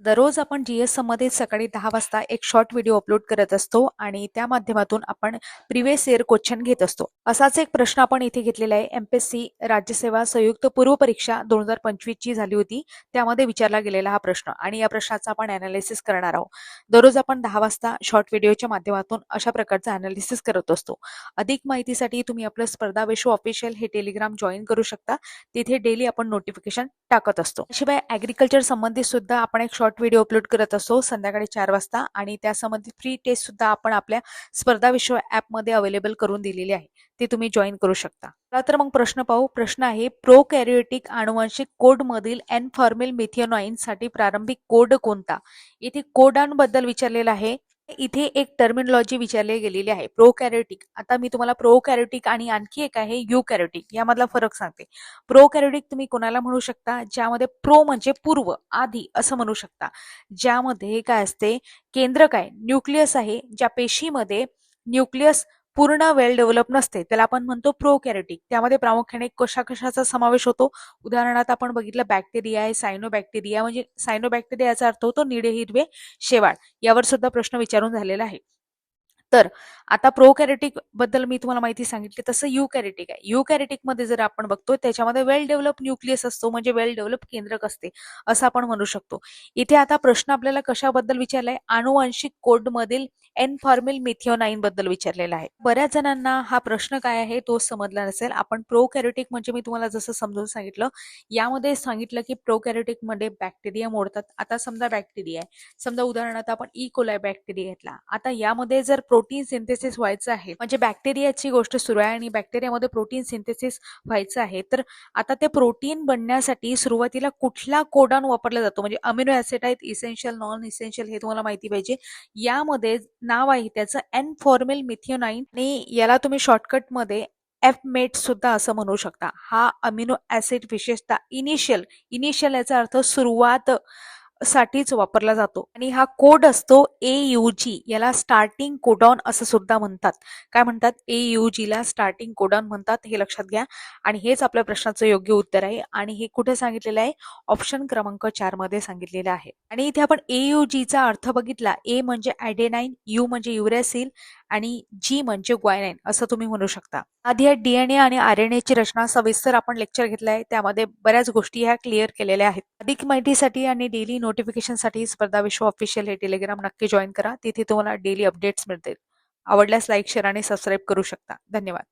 दररोज आपण GSM मध्ये सकाळी 10 वाजता एक शॉर्ट व्हिडिओ अपलोड करत असतो आणि त्या माध्यमातून आपण प्रिव्हियस इयर क्वेश्चन घेत असतो. असाच एक प्रश्न आपण इथे घेतलेला आहे. MPSC राज्यसेवा संयुक्त पूर्व परीक्षा 2025 ची झाली होती. त्यामध्ये विचारला गेलेला हा प्रश्न आणि या प्रश्नाचा आपण अनालिसिस करणार आहोत. दररोज आपण 10 वाजता शॉर्ट व्हिडिओच्या माध्यमातून अशा प्रकारचा अनालिसिस करत असतो. अधिक माहितीसाठी तुम्ही आपलं स्पर्धा विश्व ऑफिशियल हे टेलिग्राम जॉईन करू शकता. तिथे डेली आपण नोटिफिकेशन टाकत असतो. शिवाय ऍग्रीकल्चर संबंधित सुद्धा आपण एक शॉर्ट व्हिडिओ अपलोड करत असतो संध्याकाळी 4 वाजता आणि त्या संबंधित फ्री टेस्ट सुद्धा आपण आपल्या स्पर्धा विश्व ऍप मध्ये अवेलेबल करून दिलेली आहे. ते तुम्ही जॉईन करू शकता. चला तर मग प्रश्न पाहू. प्रश्न आहे प्रोकॅरियोटिक आनुवंशिक कोड मधील एन फॉर्मिल मिथिओनाइन साठी प्रारंभिक कोड कोणता? इथे कोडांबद्दल विचारलेला आहे. इथे एक टर्मिनॉलॉजी विचारली गेलेली आहे प्रोकॅरियोटिक. आता मी तुम्हाला प्रोकॅरियोटिक आणि आणखी एक आहे युकॅरियोटिक यामधला फरक सांगते. प्रोकॅरियोटिक तुम्ही कोणाला म्हणू शकता? ज्यामध्ये प्रो म्हणजे पूर्व, आधी असं म्हणू शकता. ज्यामध्ये काय असते, केंद्रक आहे, न्यूक्लियस आहे. ज्या पेशीमध्ये न्यूक्लियस पूर्ण वेल डेव्हलप नसते त्याला आपण म्हणतो प्रोकॅरियोटिक. त्यामध्ये प्रामुख्याने कशाचा समावेश होतो? उदाहरणार्थ आपण बघितलं बॅक्टेरिया आहे, सायनोबॅक्टेरिया. म्हणजे सायनोबॅक्टेरियाचा अर्थ होतो निळे हिरवे शेवाळ. यावर सुद्धा प्रश्न विचारून झालेला आहे. तर आता प्रोकॅरियोटिक बद्दल मी तुम्हाला माहिती सांगितली, तसं युकॅरियोटिक आहे. युकॅरियोटिक मध्ये जर आपण बघतो त्याच्यामध्ये वेल डेव्हलप न्यूक्लियस असतो, म्हणजे वेल डेव्हलप केंद्रक असते असं आपण म्हणू शकतो. इथे आता प्रश्न आपल्याला कशाबद्दल विचारलाय? आनुवंशिक कोड मधील एन फॉर्मिल मिथिओनाइन बद्दल विचारलेला आहे. बऱ्याच जणांना हा प्रश्न काय आहे तो समजला नसेल. आपण प्रोकॅरियोटिक म्हणजे मी तुम्हाला जसं समजून सांगितलं, यामध्ये सांगितलं की प्रोकॅरियोटिक मध्ये बॅक्टेरिया मोडतात. आता समजा बॅक्टेरिया आहे, समजा उदाहरणार्थ आपण ई कोलाई बॅक्टेरिया घेतला. आता यामध्ये जर प्रोटीन सिंथेसिस व्हायचं आहे, म्हणजे बॅक्टेरियाची गोष्ट सुरू आहे आणि बॅक्टेरियामध्ये प्रोटीन सिंथेसिस व्हायचं आहे, तर आता ते प्रोटीन बनण्यासाठी सुरुवातीला कुठला कोडॉन वापरला जातो? म्हणजे अमिनो ऍसिड आहेत, इसेन्शियल, नॉन इसेन्शियल, हे तुम्हाला माहिती पाहिजे. यामध्ये नाव आहे त्याचं एन फॉर्मिल मिथिओनाइन आणि याला तुम्ही शॉर्टकट मध्ये एफमेट सुद्धा असं म्हणू शकता. हा अमिनो ऍसिड विशेषतः इनिशियल याचा अर्थ सुरुवात साठीच वापरला जातो आणि हा कोड असतो AUG. याला स्टार्टिंग कोडॉन असं सुद्धा म्हणतात. काय म्हणतात? AUG ला स्टार्टिंग कोडॉन म्हणतात, हे लक्षात घ्या. आणि हेच आपल्या प्रश्नाचं योग्य उत्तर आहे आणि हे कुठे सांगितलेलं आहे? ऑप्शन क्रमांक 4 मध्ये सांगितलेलं आहे. आणि इथे आपण AUG चा अर्थ बघितला. A म्हणजे ॲडेनाइन, U म्हणजे युरॅसिल आणि G म्हणजे ग्वायनाइन असं तुम्ही म्हणू शकता. आधी आहे DNA आणि RNA ची रचना सविस्तर आपण लेक्चर घेतलाय, त्यामध्ये बऱ्याच गोष्टी ह्या क्लिअर केलेल्या आहेत. अधिक माहितीसाठी आणि डेली नोटिफिकेशनसाठी स्पर्धा विश्व ऑफिशियल हे टेलिग्राम नक्की जॉईन करा. तिथे तुम्हाला डेली अपडेट्स मिळतील. आवडल्यास लाईक, शेअर आणि सबस्क्राईब करू शकता. धन्यवाद.